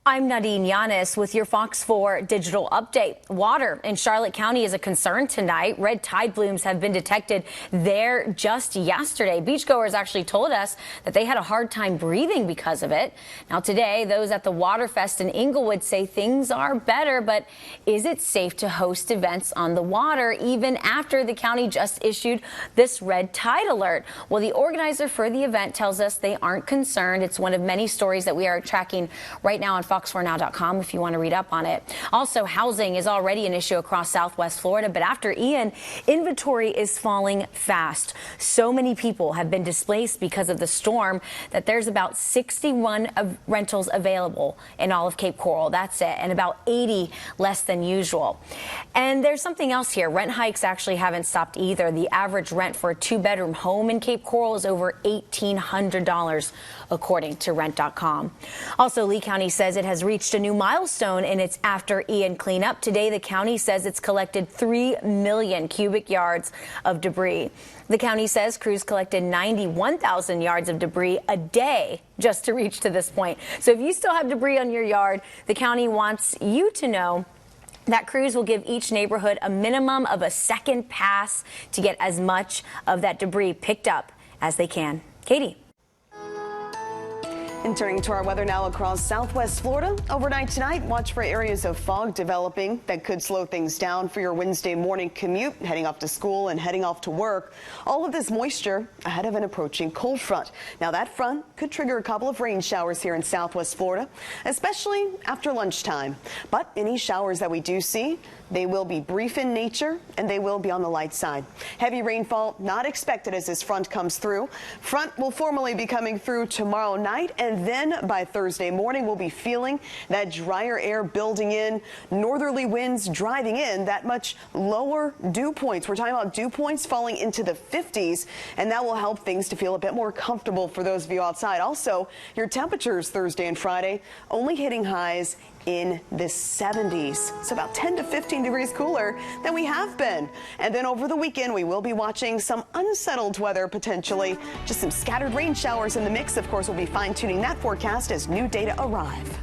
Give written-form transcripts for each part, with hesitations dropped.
I'm Nadeen with your Fox 4 digital update. Water in Charlotte County is a concern tonight. Red tide blooms have been detected there just yesterday. Beachgoers actually told us that they had a hard time breathing because of it. Now today, those at the Waterfest in Inglewood say things are better, but is it safe to host events on the water even after the county just issued this red tide alert? Well, the organizer for the event tells us they aren't concerned. It's one of many stories that we are tracking right now on fox4now.com if you want to read up on it. Also, housing is already an issue across Southwest Florida, but after Ian, inventory is falling fast. So many people have been displaced because of the storm that there's about 61 rentals available in all of Cape Coral. That's it, and about 80 less than usual. And there's something else here. Rent hikes actually haven't stopped either. The average rent for a two-bedroom home in Cape Coral is over $1,800, according to rent.com. Also, Lee County says it has reached a new milestone in its after Ian cleanup. Today, the county says it's collected 3 million cubic yards of debris. The county says crews collected 91,000 yards of debris a day just to reach to this point. So if you still have debris on your yard, the county wants you to know that crews will give each neighborhood a minimum of a second pass to get as much of that debris picked up as they can. Katie. And turning to our weather now across Southwest Florida. Overnight tonight, watch for areas of fog developing that could slow things down for your Wednesday morning commute, heading off to school and heading off to work. All of this moisture ahead of an approaching cold front. Now that front could trigger a couple of rain showers here in Southwest Florida, especially after lunchtime. But any showers that we do see, they will be brief in nature and they will be on the light side. Heavy rainfall not expected as this front comes through. Front will formally be coming through tomorrow night, and then by Thursday morning we'll be feeling that drier air building in, northerly winds driving in that much lower dew points. We're talking about dew points falling into the 50s, and that will help things to feel a bit more comfortable for those of you outside. Also, your temperatures Thursday and Friday only hitting highs in the 70s. It's about 10 to 15 degrees cooler than we have been. And then over the weekend, we will be watching some unsettled weather potentially. Just some scattered rain showers in the mix. Of course, we'll be fine-tuning that forecast as new data arrive.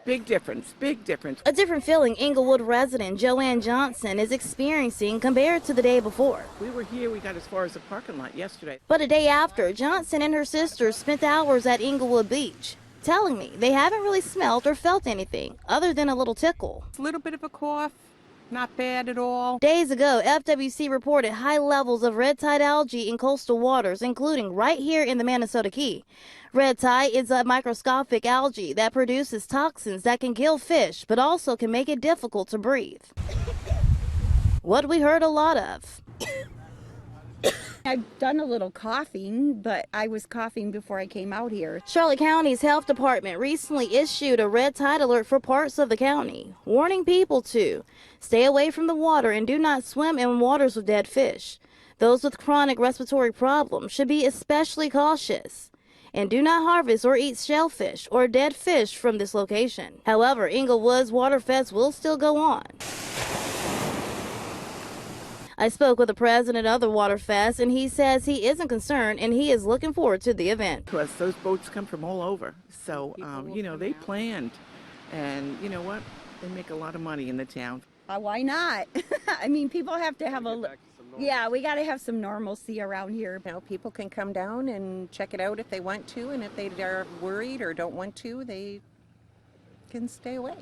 Big difference, big difference. A different feeling Inglewood resident Joanne Johnson is experiencing compared to the day before. We were here, we got as far as the parking lot yesterday. But a day after, Johnson and her sister spent hours at Inglewood Beach, telling me they haven't really smelled or felt anything other than a little tickle. A little bit of a cough, not bad at all. Days ago, FWC reported high levels of red tide algae in coastal waters, including right here in the Minnesota Key. Red tide is a microscopic algae that produces toxins that can kill fish, but also can make it difficult to breathe. What we heard a lot of. I've done a little coughing, but I was coughing before I came out here. Charlotte County's health department recently issued a red tide alert for parts of the county, warning people to stay away from the water and do not swim in waters with dead fish. Those with chronic respiratory problems should be especially cautious. And do not harvest or eat shellfish or dead fish from this location. However, Inglewood's Waterfest will still go on. I spoke with the president of the Waterfest, and he says he isn't concerned and he is looking forward to the event. Plus, those boats come from all over. So, they planned. And you know what? They make a lot of money in the town. Why not? I mean, people have to have yeah, we got to have some normalcy around here. You know, people can come down and check it out if they want to, and if they are worried or don't want to, they can stay away.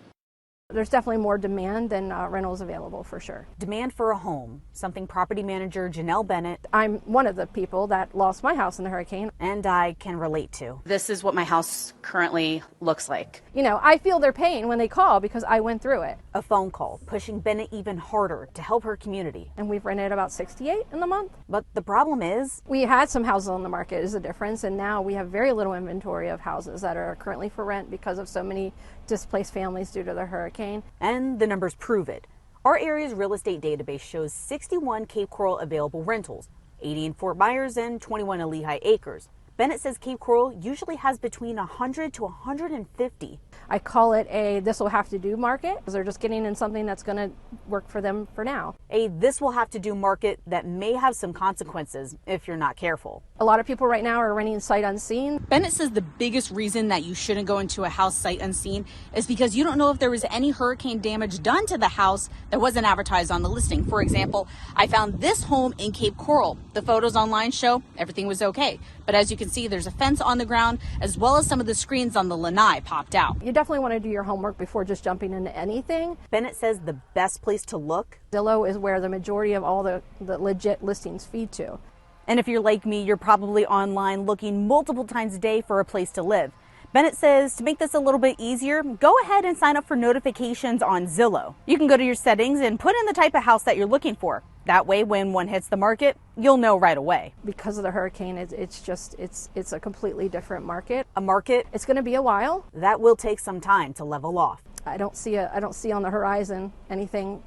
There's definitely more demand than rentals available, for sure. Demand for a home, something property manager Janelle Bennett I'm one of the people that lost my house in the hurricane. and I can relate to. This is what my house currently looks like. You know, I feel their pain when they call because I went through it. A phone call pushing Bennett even harder to help her community. And we've rented about 68 in the month. But the problem is, We had some houses on the market is the difference, and now we have very little inventory of houses that are currently for rent because of so many displaced families due to the hurricane. and the numbers prove it. Our area's real estate database shows 61 Cape Coral available rentals, 80 in Fort Myers and 21 in Lehigh Acres. Bennett says Cape Coral usually has between 100 to 150. I call it a this will have to do market because they're just getting in something that's going to work for them for now. A this will have to do market that may have some consequences if you're not careful. A lot of people right now are renting sight unseen. Bennett says the biggest reason that you shouldn't go into a house sight unseen is because you don't know if there was any hurricane damage done to the house that wasn't advertised on the listing. For example, I found this home in Cape Coral. The photos online show everything was okay. But as you can see, there's a fence on the ground as well as some of the screens on the lanai popped out. You definitely want to do your homework before just jumping into anything. Bennett says the best place to look. Zillow is where the majority of all the legit listings feed to. And if you're like me, you're probably online looking multiple times a day for a place to live. Bennett says to make this a little bit easier, go ahead and sign up for notifications on Zillow. You can go to your settings and put in the type of house that you're looking for. That way, when one hits the market, you'll know right away. Because of the hurricane, it's a completely different market. A market, It's going to be a while. that will take some time to level off. I don't see on the horizon anything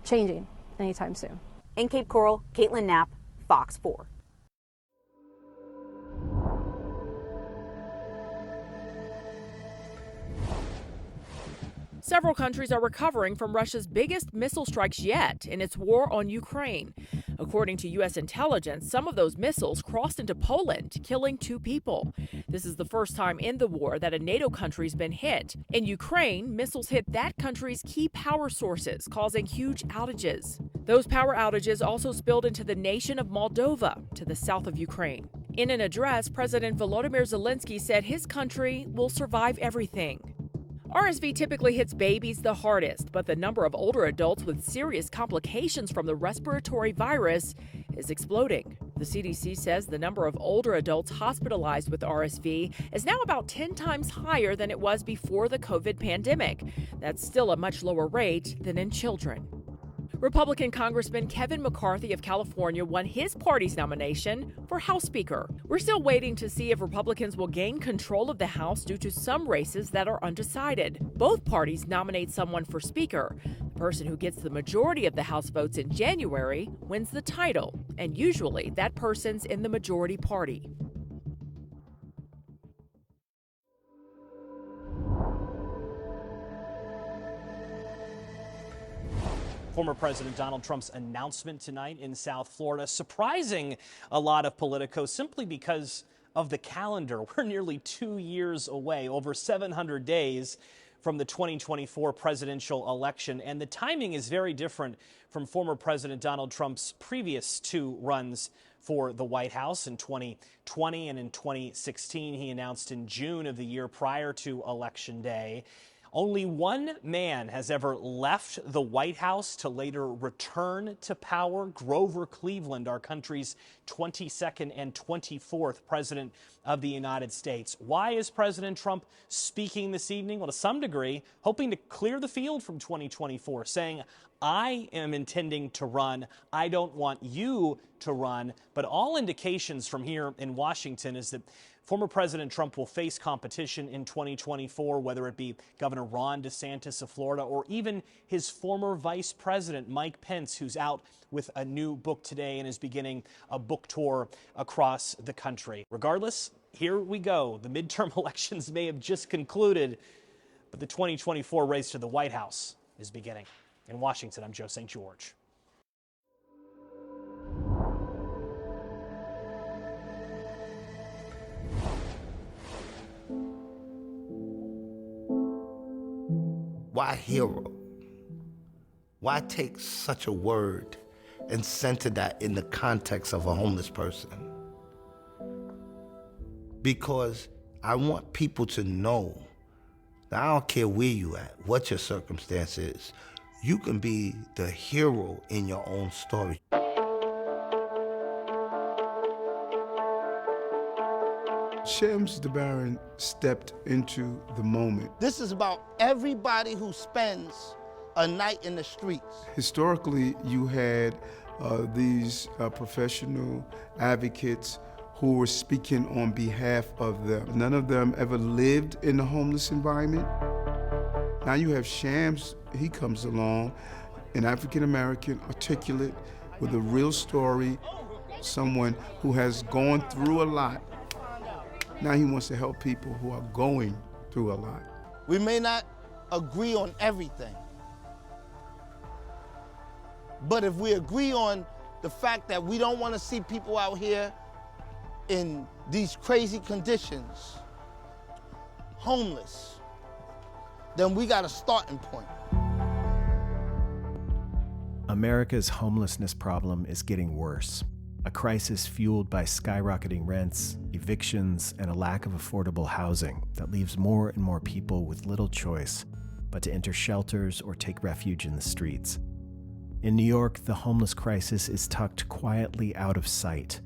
changing anytime soon. In Cape Coral, Caitlin Knapp, Fox 4. Several countries are recovering from Russia's biggest missile strikes yet in its war on Ukraine. According to U.S. intelligence, some of those missiles crossed into Poland, killing 2 people. This is the first time in the war that a NATO country's been hit. In Ukraine, missiles hit that country's key power sources, causing huge outages. Those power outages also spilled into the nation of Moldova, to the south of Ukraine. In an address, President Volodymyr Zelensky said his country will survive everything. RSV typically hits babies the hardest, but the number of older adults with serious complications from the respiratory virus is exploding. The CDC says the number of older adults hospitalized with RSV is now about 10 times higher than it was before the COVID pandemic. That's still a much lower rate than in children. Republican Congressman Kevin McCarthy of California won his party's nomination for House Speaker. We're still waiting to see if Republicans will gain control of the House due to some races that are undecided. Both parties nominate someone for Speaker. The person who gets the majority of the House votes in January wins the title, and usually that person's in the majority party. Former President Donald Trump's announcement tonight in South Florida, surprising a lot of politicos simply because of the calendar. We're nearly 2 years away, over 700 days from the 2024 presidential election. And the timing is very different from former President Donald Trump's previous 2 runs for the White House in 2020 and in 2016. He announced in June of the year prior to Election Day. Only one man has ever left the White House to later return to power, Grover Cleveland, our country's 22nd and 24th president of the United States. Why is President Trump speaking this evening? Well, to some degree, hoping to clear the field from 2024, saying, I am intending to run. I don't want you to run. But all indications from here in Washington is that former President Trump will face competition in 2024, whether it be Governor Ron DeSantis of Florida or even his former Vice President, Mike Pence, who's out with a new book today and is beginning a book tour across the country. Regardless, here we go. The midterm elections may have just concluded, but the 2024 race to the White House is beginning. In Washington, I'm Joe St. George. Why hero? Why take such a word and center that in the context of a homeless person? Because I want people to know that I don't care where you at, what your circumstance is, you can be the hero in your own story. Shams DeBaron stepped into the moment. This is about everybody who spends a night in the streets. Historically, you had these professional advocates who were speaking on behalf of them. None of them ever lived in a homeless environment. Now you have Shams, he comes along, an African-American, articulate, with a real story, someone who has gone through a lot. Now he wants to help people who are going through a lot. We may not agree on everything, but if we agree on the fact that we don't want to see people out here in these crazy conditions, homeless, then we got a starting point. America's homelessness problem is getting worse. A crisis fueled by skyrocketing rents, evictions, and a lack of affordable housing that leaves more and more people with little choice but to enter shelters or take refuge in the streets. In New York, the homeless crisis is tucked quietly out of sight.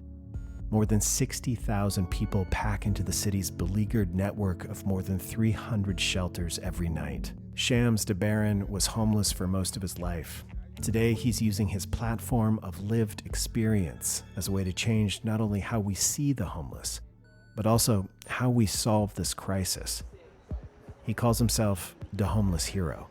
More than 60,000 people pack into the city's beleaguered network of more than 300 shelters every night. Shams DeBaron was homeless for most of his life. Today, he's using his platform of lived experience as a way to change not only how we see the homeless, but also how we solve this crisis. He calls himself the homeless hero.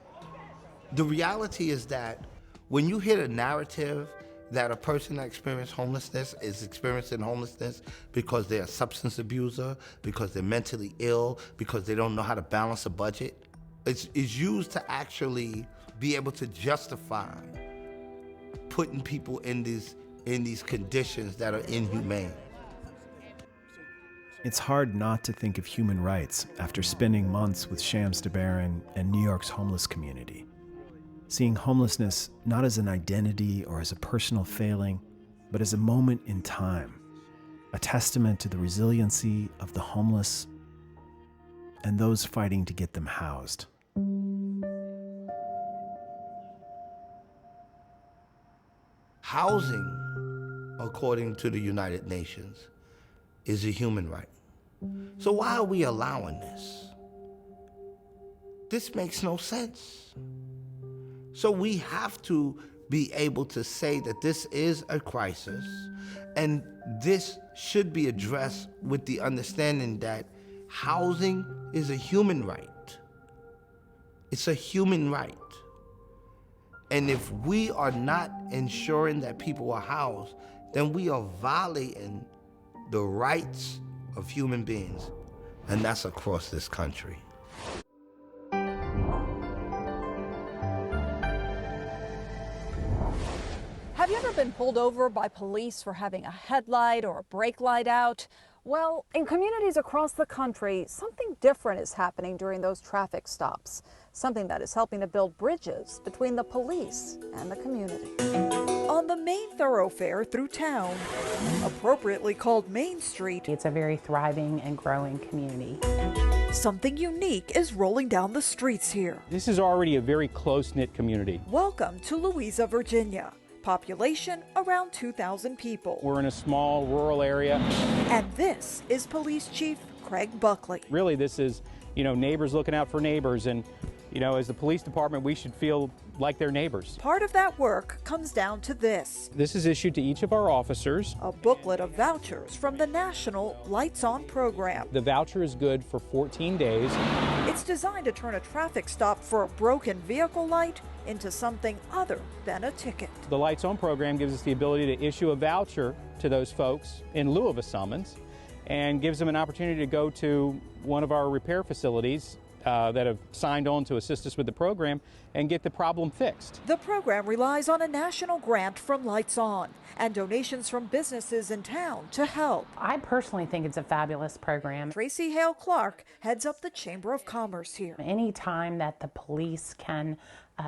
The reality is that when you hit a narrative that a person that experienced homelessness is experiencing homelessness because they're a substance abuser, because they're mentally ill, because they don't know how to balance a budget, it's used to actually be able to justify putting people in these conditions that are inhumane. It's hard not to think of human rights after spending months with Shams DeBaron and New York's homeless community. Seeing homelessness not as an identity or as a personal failing, but as a moment in time, a testament to the resiliency of the homeless and those fighting to get them housed. Housing, according to the United Nations, is a human right. So why are we allowing this? This makes no sense. So we have to be able to say that this is a crisis, and this should be addressed with the understanding that housing is a human right. It's a human right. And if we are not ensuring that people are housed, then we are violating the rights of human beings, and that's across this country. Have you ever been pulled over by police for having a headlight or a brake light out? Well, in communities across the country, something different is happening during those traffic stops. Something that is helping to build bridges between the police and the community. On the main thoroughfare through town, appropriately called Main Street, it's a very thriving and growing community. Something unique is rolling down the streets here. This is already a very close-knit community. Welcome to Louisa, Virginia. Population around 2,000 people. We're in a small rural area. And this is Police Chief Craig Buckley. Really, this is, neighbors looking out for neighbors, and, as the police department, we should feel like their neighbors. Part of that work comes down to this. This is issued to each of our officers. A booklet of vouchers from the National Lights On program. The voucher is good for 14 days. It's designed to turn a traffic stop for a broken vehicle light into something other than a ticket. The Lights On program gives us the ability to issue a voucher to those folks in lieu of a summons, and gives them an opportunity to go to one of our repair facilities that have signed on to assist us with the program and get the problem fixed. The program relies on a national grant from Lights On and donations from businesses in town to help. I personally think it's a fabulous program. Tracy Hale Clark heads up the Chamber of Commerce here. Any time that the police can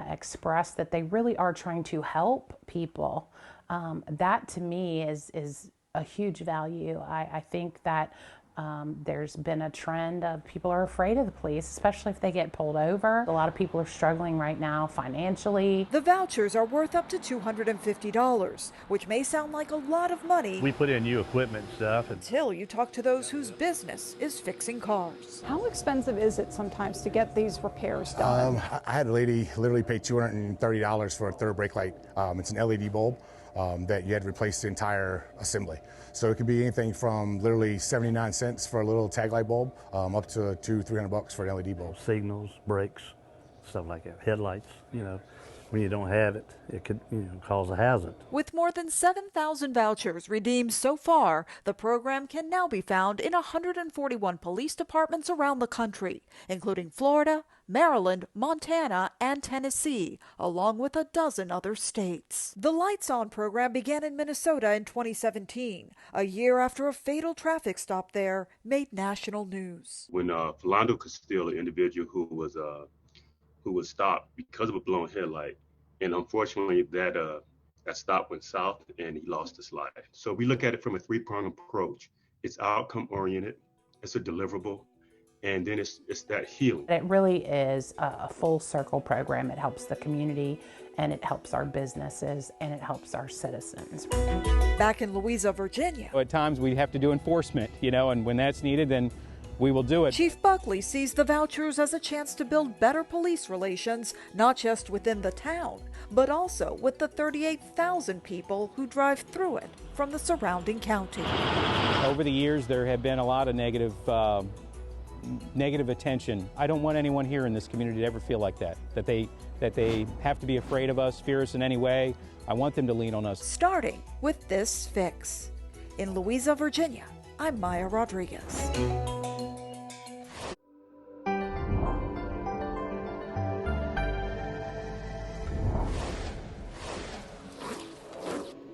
express that they really are trying to help people, that to me is a huge value. I think that there's been a trend of people are afraid of the police, especially if they get pulled over. A lot of people are struggling right now financially. The vouchers are worth up to $250, which may sound like a lot of money. We put in new equipment and stuff. Until you talk to those whose business is fixing cars. How expensive is it sometimes to get these repairs done? I had a lady literally pay $230 for a third brake light. It's an LED bulb that you had to replace the entire assembly. So it could be anything from literally 79 cents for a little tag light bulb up to $200-300 for an LED bulb. Signals, brakes, stuff like that. Headlights, when you don't have it, it could, cause a hazard. With more than 7,000 vouchers redeemed so far, the program can now be found in 141 police departments around the country, including Florida, Maryland, Montana, and Tennessee, along with a dozen other states. The Lights On program began in Minnesota in 2017, a year after a fatal traffic stop there made national news. When Philando Castillo, an individual who was stopped because of a blown headlight, and unfortunately that stop went south and he lost his life. So we look at it from a three-pronged approach. It's outcome oriented, it's a deliverable, and then it's that healing. It really is a full circle program. It helps the community, and it helps our businesses, and it helps our citizens. Back in Louisa, Virginia. At times we have to do enforcement, and when that's needed, then we will do it. Chief Buckley sees the vouchers as a chance to build better police relations, not just within the town, but also with the 38,000 people who drive through it from the surrounding county. Over the years, there have been a lot of negative attention. I don't want anyone here in this community to ever feel like that they have to be afraid of us, fear us in any way. I want them to lean on us. Starting with this fix. In Louisa, Virginia, I'm Maya Rodriguez.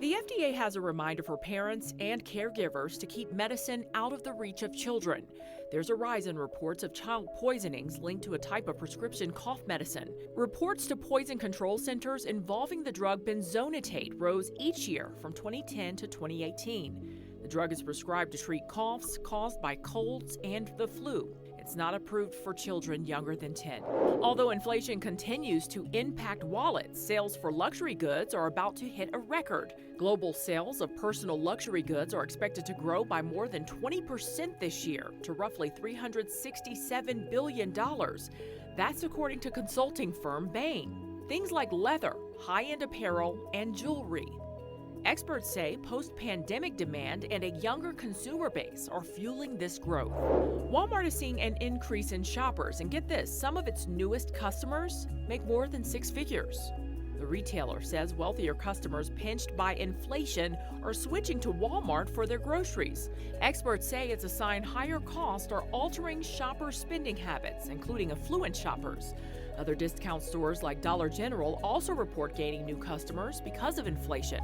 The FDA has a reminder for parents and caregivers to keep medicine out of the reach of children. There's a rise in reports of child poisonings linked to a type of prescription cough medicine. Reports to poison control centers involving the drug benzonatate rose each year from 2010 to 2018. The drug is prescribed to treat coughs caused by colds and the flu. It's not approved for children younger than 10. Although inflation continues to impact wallets, sales for luxury goods are about to hit a record. Global sales of personal luxury goods are expected to grow by more than 20% this year to roughly $367 billion. That's according to consulting firm Bain. Things like leather, high-end apparel, and jewelry. Experts say post-pandemic demand and a younger consumer base are fueling this growth. Walmart is seeing an increase in shoppers, and get this, some of its newest customers make more than six figures. The retailer says wealthier customers pinched by inflation are switching to Walmart for their groceries. Experts say it's a sign higher costs are altering shopper spending habits, including affluent shoppers. Other discount stores like Dollar General also report gaining new customers because of inflation.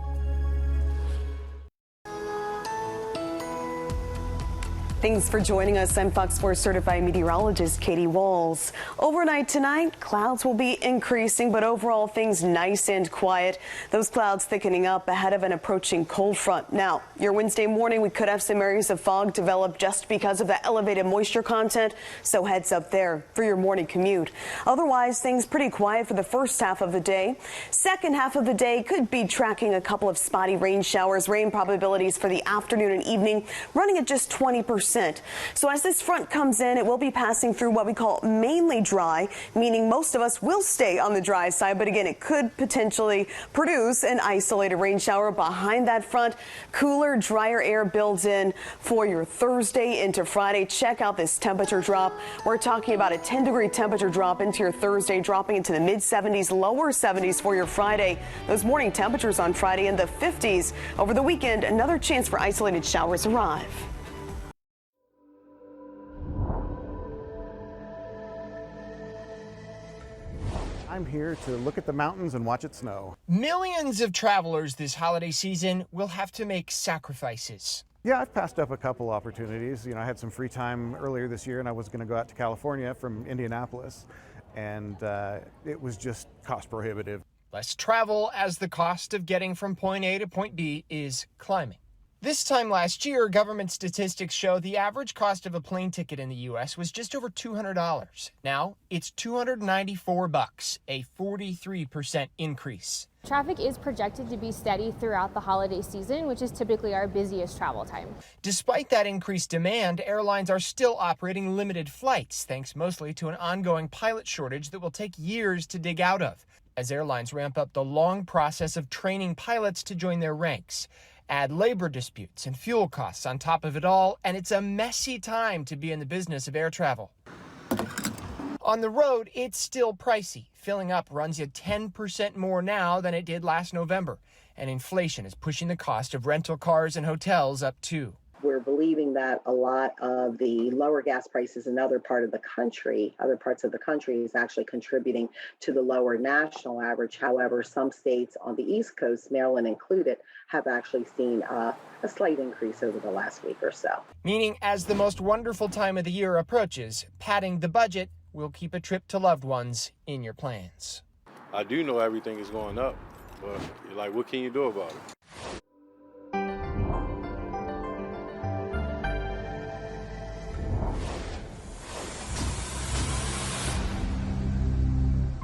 Thanks for joining us. I'm Fox 4 certified meteorologist Katie Walls. Overnight tonight, clouds will be increasing, but overall things nice and quiet. Those clouds thickening up ahead of an approaching cold front. Now, your Wednesday morning, we could have some areas of fog develop just because of the elevated moisture content, so heads up there for your morning commute. Otherwise, things pretty quiet for the first half of the day. Second half of the day could be tracking a couple of spotty rain showers. Rain probabilities for the afternoon and evening running at just 20%. So as this front comes in, it will be passing through what we call mainly dry, meaning most of us will stay on the dry side. But again, it could potentially produce an isolated rain shower behind that front. Cooler, drier air builds in for your Thursday into Friday. Check out this temperature drop. We're talking about a 10-degree temperature drop into your Thursday, dropping into the mid-70s, lower 70s for your Friday. Those morning temperatures on Friday in the 50s. Over the weekend, another chance for isolated showers arrive. I'm here to look at the mountains and watch it snow. Millions of travelers this holiday season will have to make sacrifices. Yeah, I've passed up a couple opportunities. I had some free time earlier this year and I was going to go out to California from Indianapolis, and it was just cost prohibitive. Less travel as the cost of getting from point A to point B is climbing. This time last year, government statistics show the average cost of a plane ticket in the U.S. was just over $200. Now it's $294, a 43% increase. Traffic is projected to be steady throughout the holiday season, which is typically our busiest travel time. Despite that increased demand, airlines are still operating limited flights, thanks mostly to an ongoing pilot shortage that will take years to dig out of, as airlines ramp up the long process of training pilots to join their ranks. Add labor disputes and fuel costs on top of it all, and it's a messy time to be in the business of air travel. On the road, it's still pricey. Filling up runs you 10% more now than it did last November. And inflation is pushing the cost of rental cars and hotels up too. We're believing that a lot of the lower gas prices in other parts of the country is actually contributing to the lower national average. However, some states on the East Coast, Maryland included, have actually seen a slight increase over the last week or so. Meaning, as the most wonderful time of the year approaches, padding the budget will keep a trip to loved ones in your plans. I do know everything is going up, but like, what can you do about it?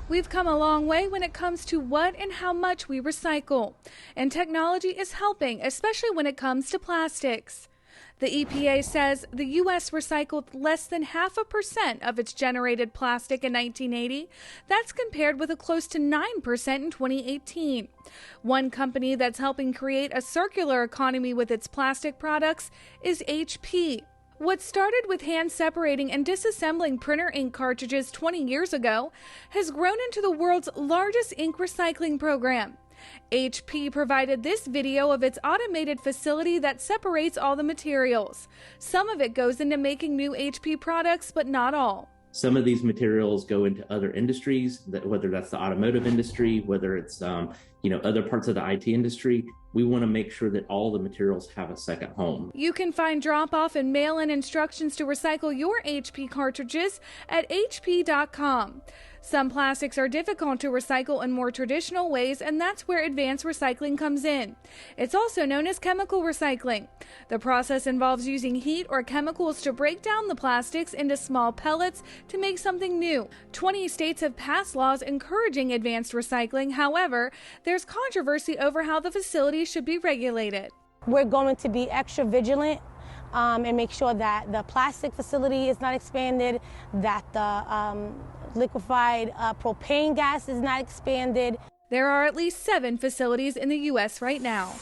We've come a long way when it comes to what and how much we recycle, and technology is helping, especially when it comes to plastics. The EPA says the U.S. recycled less than 0.5% of its generated plastic in 1980. That's compared with a close to 9% in 2018. One company that's helping create a circular economy with its plastic products is HP. What started with hand separating and disassembling printer ink cartridges 20 years ago has grown into the world's largest ink recycling program. HP provided this video of its automated facility that separates all the materials. Some of it goes into making new HP products, but not all. Some of these materials go into other industries, whether that's the automotive industry, whether it's other parts of the IT industry. We want to make sure that all the materials have a second home. You can find drop-off and mail-in instructions to recycle your HP cartridges at hp.com. Some plastics are difficult to recycle in more traditional ways, and that's where advanced recycling comes in. It's also known as chemical recycling. The process involves using heat or chemicals to break down the plastics into small pellets to make something new. 20 states have passed laws encouraging advanced recycling. However, there's controversy over how the facility should be regulated. We're going to be extra vigilant and make sure that the plastic facility is not expanded, that the liquefied propane gas is not expanded. There are at least 7 facilities in the U.S. right now.